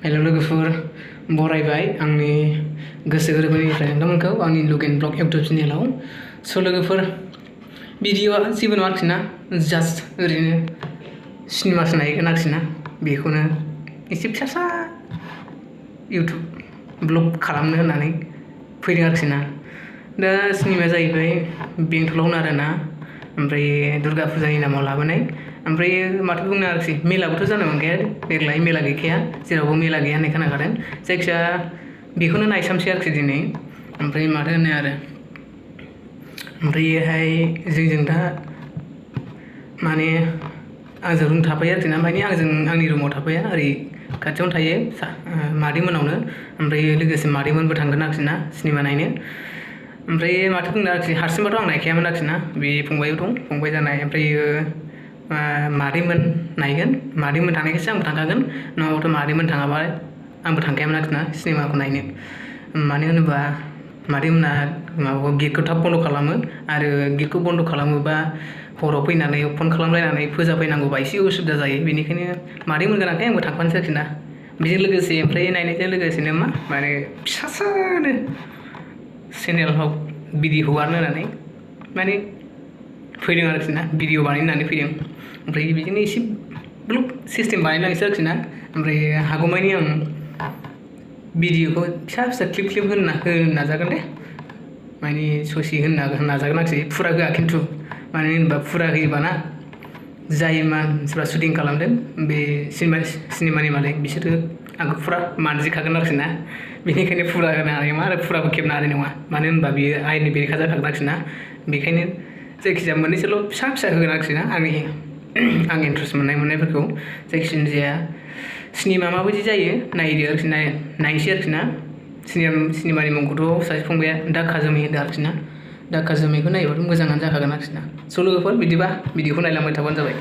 हेल' लोगोफोर बरायबाय आंनि गोसो गोरबोनिफ्राय नोंथांमोनखौ आंनि लुगेन ब्लग इउटुब चेनेलाव स' लोगोफोर भिडिअ'आ जेबो नङा आरोखि ना जास्ट ओरैनो सिनेमासो नायगोन आरोखि ना बेखौनो एसे फिसा इउटुब ब्लग खालामनो होननानै फैदों आरोखि ना दा सिनेमाया जाहैबाय बेंटलावनो आरोना ओमफ्राय दुर्गा फुजानि नामाव लाबोनाय ओमफ्राय माथो बुंनो आरोखि मेलाबोथ' जानो मोनखाया देग्लाय मेला गैखाया जेरावबो मेला गैया होननाय खोनाखादों जायखिया बेखौनो नायसामसै आरोखि दिनै ओमफ्राय माथो होनो आरो ओमफ्रायहाय जोंजों दा माने आंजों रुम थाफायो आरोखि ना माने आंजों आंनि रुमाव थाफाया ओरै खाथियावनो थायो मादैमोनावनो ओमफ्राय लोगोसे मादैमोनबो थांगोन आरोखि ना सिनेमा नायनो ओमफ्राय माथो बुंनो आरोखि हारसिंबाथ' आं नायखायामोन आरोखि ना बे फंबायबो दं फंबाय जानाय ओमफ्रायो मादैमोन नायगोन मादैमोन थांनायखायसो आंबो थांखागोन नङाबाथ' मादैमोन थाङाबा आंबो थांखायामोन आरोखि ना सिनेमाखौ नायनो मानो होनोबा मादैमोना माबाखौ गेटखौ थाब बन्द' खालामो आरो गेटखौ बन्द' खालामोबा हराव फैनानै फन खालामलायनानै फोजाफैनांगौबा एसे उसुबिदा जायो बेनिखायनो मादैमोन गोनांखाय आंबो थांफानोसै आरोखि ना बेजों लोगोसे ओमफ्राय नायनायजों लोगोसेनो माने फिसासानो चेनेलाव भिडिअ हगारनो होननानै माने फैदों आरोखि ना भिडिअ बानायनानै फैदों ओमफ्राय बिदिनो एसे ब्लग सिस्टेम बानायलांनोसै आरोखि ना ओमफ्राय हागौमानि आं भिडिअखौ फिसा क्लिप होनो नाजागोन दे माने ससे होनो नाजागोन आरोखि फुरा होआ खिन्थु मानो होनोबा फुरा होयोबा ना जाय मानसिफ्रा शुटिं खालामदों बे सिनेमानि मालिक बिसोरो आंखौ फुरा मानजिखागोन आरोखि ना बेनिखायनो फुरा होनो हानाय नङा आरो फुराबो खेबनो हानाय नङा मानो होनबा बियो आयेननि बेरेखा जाखागोन आरोखि ना बेखायनो जायखिजाया मोननैसोल' फिसा होगोन आरोखि ना आं इन्ट्रेस्ट मोननायफोरखौ जायखिजाया सिनेमा माबायदि जायो नायदो आरोखि नायनोसै आरोखि ना सिनेमानि मुंखौथ' सासे फंबाया दाखा जोमै होनदों आरोखि ना दाखा जोमैखौ नायोबाथ' मोजाङानो जाखागोन आरोखि ना स' लोगोफोर बिदिबा भिडिअखौ नायलांबाय थाबानो जाबाय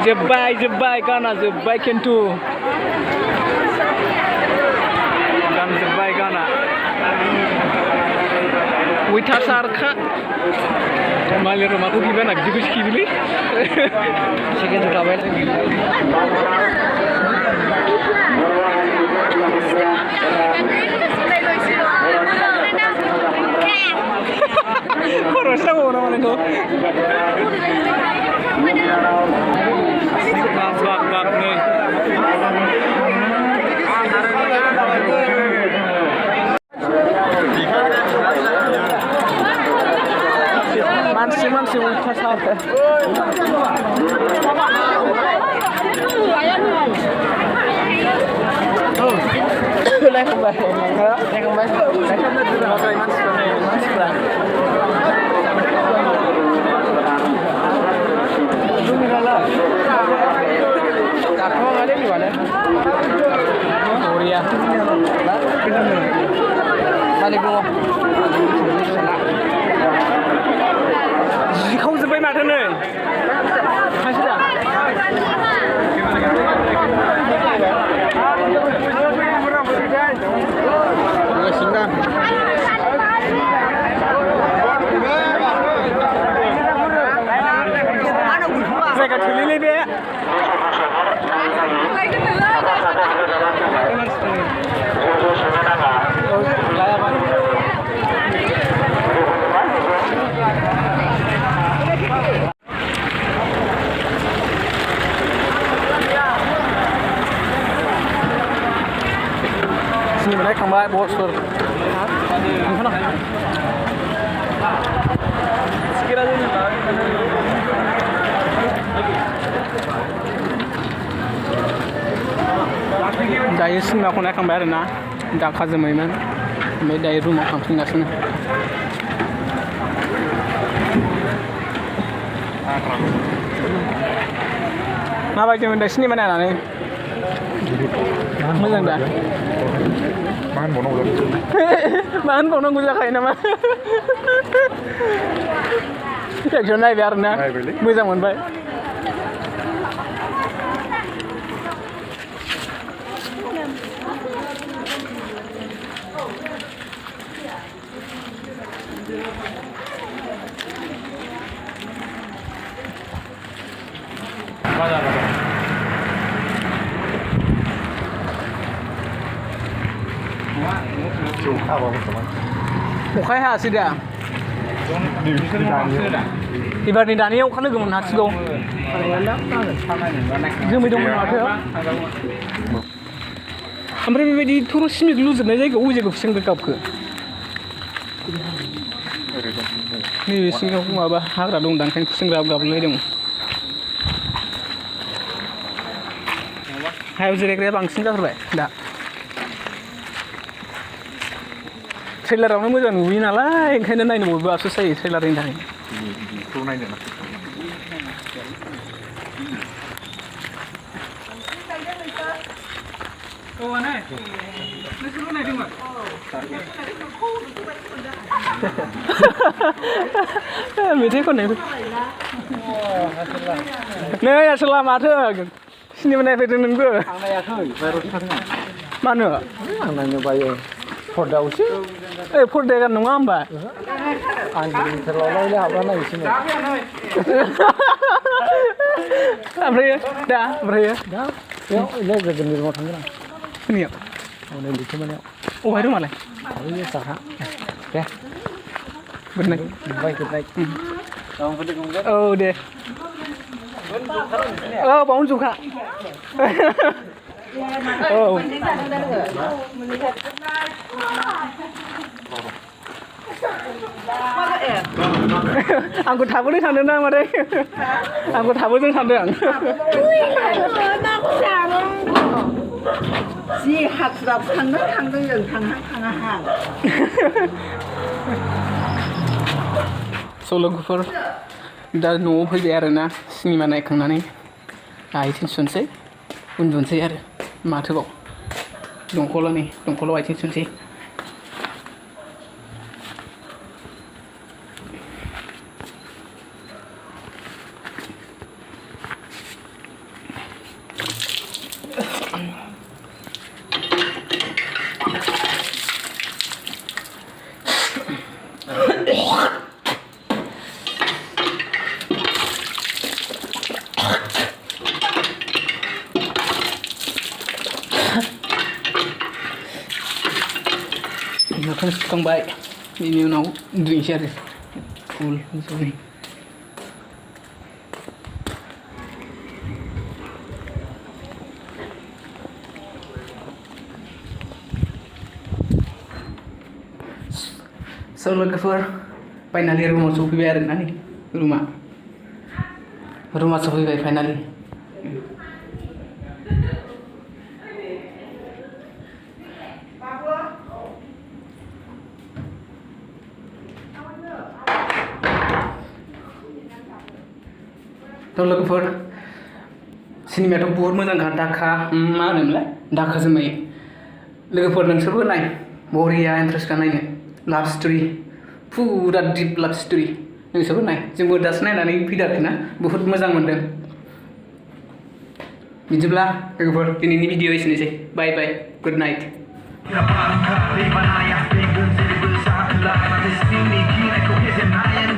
जोब्बाय गाना जोब्बाय खिन्थु गान जोब्बाय गाना अयथासारखा मालाय रमाखौ गिबाना बिदिखौसो गिबिलै सेकेन्डआव थाबाय खर'सो नांगौ नामा नोंखौ मानसि अयथासार मानसिफ्रा जिखावजोब्बाय माथो नै जायगा थोलैलै बे सिनेमा नायखांबाय बसफोर ओंखारना दायो सिनेमाखौ नायखांबाय आरोना दाखा जोमैमोन ओमफ्राय दायो रुमाव थांफिनगासिनो माबायदिमोन दा सिनेमा नायनानै मोजां दा मा होनबावनांगौ जाखायो नामा एक्सन नायबाय आरोना मोजां मोनबाय अखाया हायासै दा एबारनि दानिया अखा लोगो मोननो हासिगौ जोमै दंमोन माथो ओमफ्राय बेबायदि थर' सिमेन्ट लुजोबनाय जायगायाव अबे जायगायाव फिसिंग्रा गाबखो नैबे सिङाव माबा हाग्रा दं दा ओंखायनो खुसेंग्रा गाबलायदोंमोन हायाव जिरायग्राया बांसिन जाथारबाय दा ट्रेलारावनो मोजां नुयो नालाय ओंखायनो नायनो बयबो आफसुस जायो ट्रेलारनि थाखाय मेथाइ खननाय नै आसोला माथो सिनेमा नायफैदों नोंबो मानो आं नायनो बायो पर्दायावसो पर्दाया गान नङा होमबा आं गिदिरलावलायले हाबा नायसै ओमफ्राय दा बेयाव गोदोनि रुमाव थांगोन आं सोरनियाव हनै लैथोमानियाव अबहाय रुमालाय साहा दे गुड नाइट औ दे औ बावनो जोबखा औ आंखौ थाबोदों सानदों ना मादै आंखौ थाबोदों सानदों जि हाखुराव थांदों जों थाङाहां सल'फोर दा न'आव फैबाय आरोना सिनेमा नायखांनानै आथिं सुनोसै उन्दुनोसै आरो माथोबाव दंखलाव आथिं सुनोसै मोखां सुखांबाय बेनि उनाव दुगैनोसै आरो फुल जयै लोगोफोर फाइनालि रुमाव सफैबाय आरोना नै रुमा सफैबाय फाइनालि लोगोफोर सिनेमायाथ' बहुत मोजांखा दाखा मा होनोमोनलाय दाखा जोमै लोगोफोर नोंसोरबो नाय बरिया इन्ट्रेस्टखा नायनो लाभ स्ट'रि फुरा डिप लाभ स्ट'रि नोंसोरबो नाय जोंबो दासो नायनानै फैदों आरोना बहुत मोजां मोनदों बिदिब्ला लोगोफोर दिनैनि भिडिअ एसेनोसै बाय बाय गुड नाइट